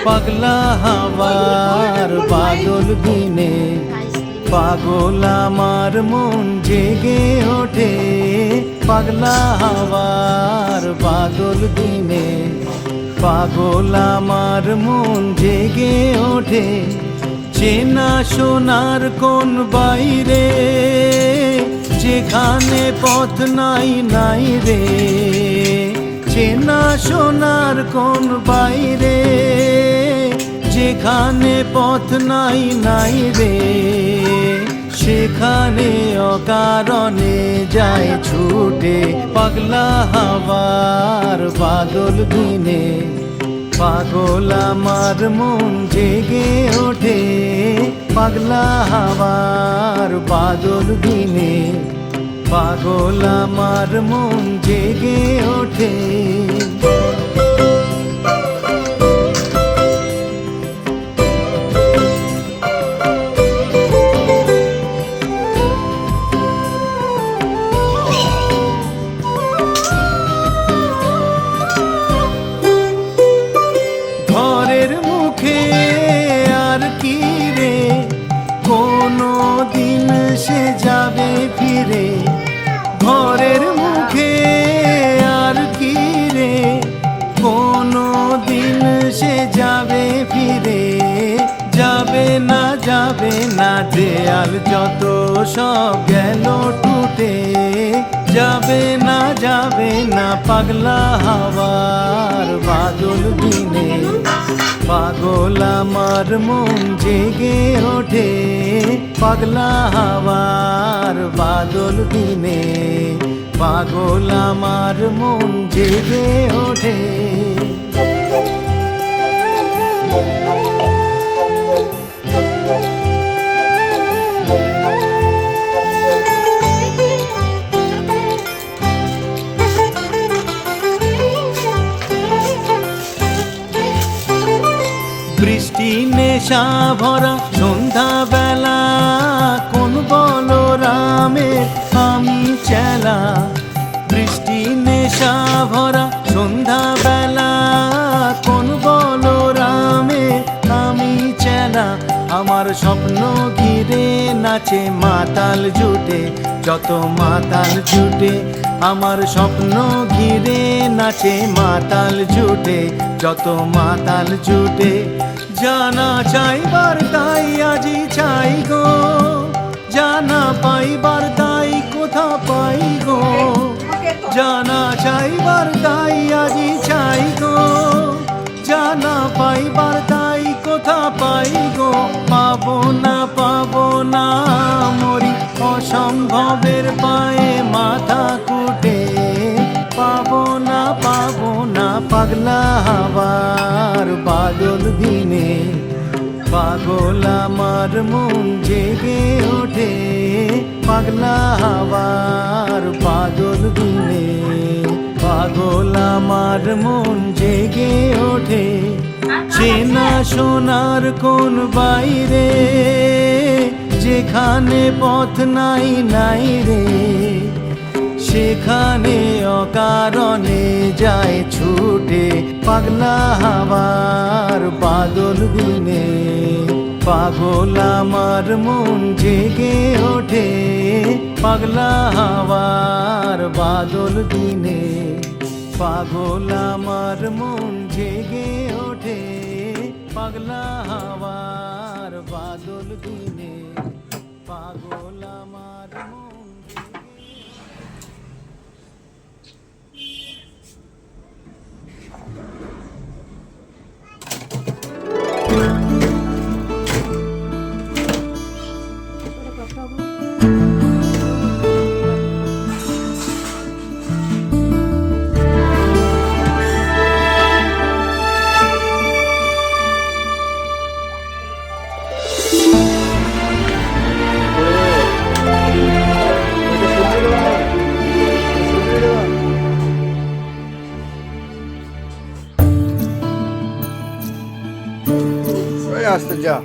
পাগলা হাওয়ার বাদল দিনে পাগল আমার মন জেগে ওঠে। পাগলা হাওয়ার বাদল দিনে পাগল আমার মন জেগে ওঠে। চেনা সোনার কোন বাইরে যেখানে পথ নাই নাই রে। চেনা সোনার কোন বাইরে যেখানে পথ নাই নাই রে। সেখানে অকারণে যায় ছুটে। পাগলা হাওয়ার বাদল দিনে পাগল আমার মন জেগে ওঠে। পাগলা হাওয়ার বাদল দিনে পাগল আমার মন জেগে ওঠে। ঘরের মুখে আর কি রে কোনো দিন সে যাবে ফিরে। ঘরের মুখে আর কি রে কোনো দিন সে যাবে ফিরে। যাবে না দেয়াল যত সব গেল টুটে। যাবে না পাগলা হাওয়ার বাদল দিনে পাগল আমার মন জেগে ওঠে। পাগলা হাওয়ার বাদল দিনে পাগল আমার মন জেগে ওঠে। বৃষ্টি নেশা ভরা সন্ধ্যা বেলা কোন বলরামে আমি চেলা। বৃষ্টি নেশা ভরা সন্ধ্যা বেলা কোন বলরামে আমি চেলা। আমার স্বপ্ন ঘিরে নাচে মাতাল জুটে যত মাতাল জুটে। আমার স্বপ্ন ঘিরে নাচে মাতাল জুটে যত মাতাল জুটে। জানা চাইবার তাই আজি চাই গো, জানা পাইবার তাই কোথা পাই গো। জানা চাইবার তাই আজি চাই গো, জানা পাইবার তাই কোথা পাই গো। পাবো না মরি অসম্ভবের পায়ে মাথা কুটে। পাবো না পাগলা হাওয়ার বাদল দিনে পাগল আমার মন জেগে ওঠে। পাগলা হাওয়ার বাদল দিনে পাগল আমার মন জেগে ওঠে। চেনা সোনার কোন বাইরে যেখানে পথ নাই নাই রে। সেখানে অকারণে যায় ছুটে। পাগলা হাওয়ার বাদল দিনে পাগল আমার মন জেগে ওঠে। পাগলা হাওয়ার বাদল দিনে পাগল আমার মন জেগে ওঠে। পাগলা হাওয়ার বাদল দিনে পাগল আমার মন আসতে যা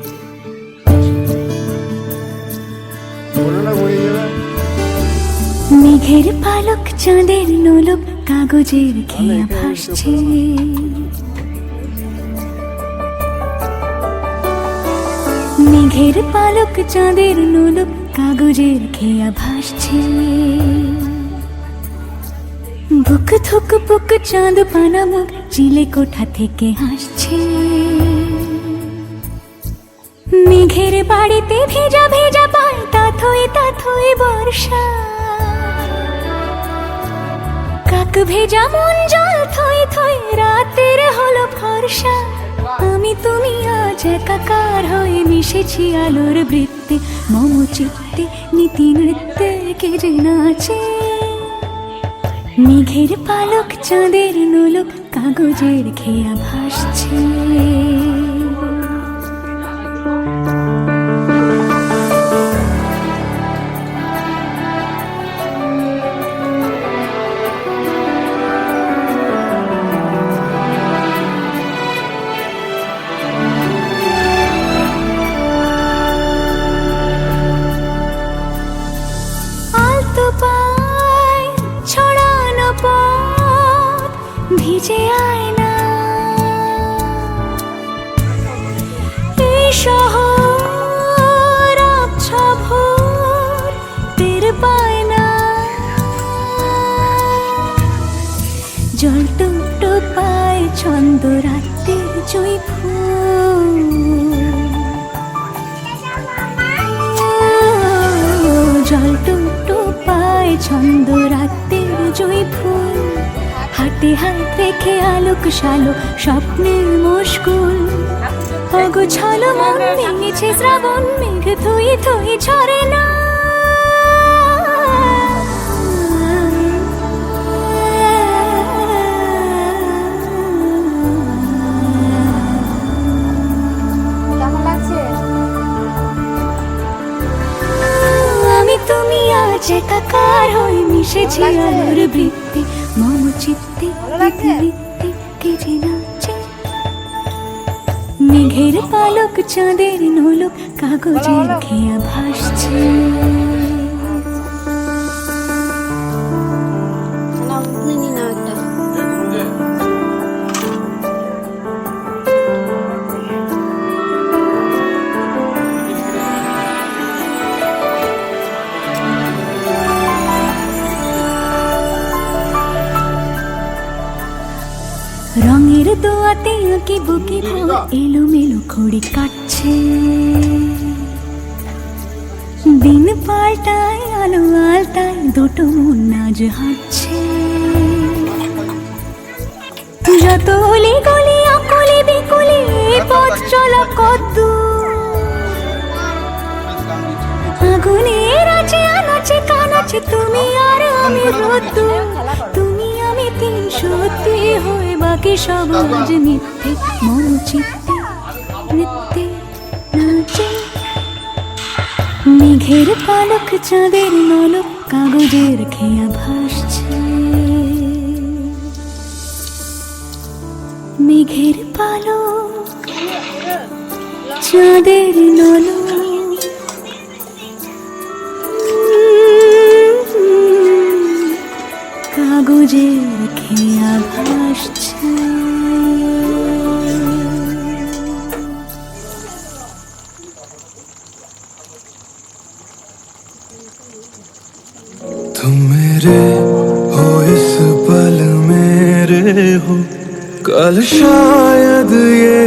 বলো না ঘুরে যাবে। মেঘের পালক চাঁদের নোলক কাগজের খেয়া ভাসছে, মেঘের পালক চাঁদের নোলক কাগজের খেয়া ভাসছে। বুক থুক বুক চাঁদ পানা মুখ চিলে কোঠা থেকে হাসছে। মেঘের বাড়িতে ভেজা ভেজা পায় তাথই বর্ষা। কাক ভেজা মন জল থই থই রাতের হলো ফর্সা। আমি তুমি আজ একাকার হয়ে মিশেছি আলোর বৃত্তে, মম চিত্তে নীতি নৃত্যে কে যে নাচে। মেঘের পালক চাঁদের নোলক কাগজের খেয়া ভাসছে। ভিজে আয়না এই শহর আবছা ভোর টের পায় না। জল টুকটো পায় ছন্দ রাতের জুঁই ফুল। জল টুকটো পায় ছন্দ রাতের জুঁই ফুল। হাতে হাত রেখে আলোক শালো স্বপ্নের মুশকুল। অগোছালো মন ভেঙেছে শ্রাবণ মেঘ থই থই ঝরে না। আমি তুমি আজ একাকার হয়ে মিশেছি আলোর বৃত্তি, মম চিত্তে নীতি কে যে নাচে। মেঘের পালক চাঁদের নোলক কাগজের খেয়া ভাসছে। রঙের দোয়াতে আঁকি বুকে ভোর এলোমেলো খড়ি কাটছে। দিন পাল্টায় আলো আলতায় দুটো মন আজ হাঁটছে। যত অলি গলি অকলি বিকলি পথ চলা কদ্দূর। আগুনের আছে আনাচে কানাচে তুমি আর আমি রোদ্দুর। তুমি আমি তিন সত্যি হয়ে বাকি সব আজ মিথ্যে, মন চিত্তে নৃত্যে নাচে। মেঘের পালক চাঁদের নলক কাগজের খেয়া ভাসছে। মেঘের পালক চাঁদের নলক কাগজের খেয়া ভাসছে। तुम मेरे हो इस पल मेरे हो, कल शायद ये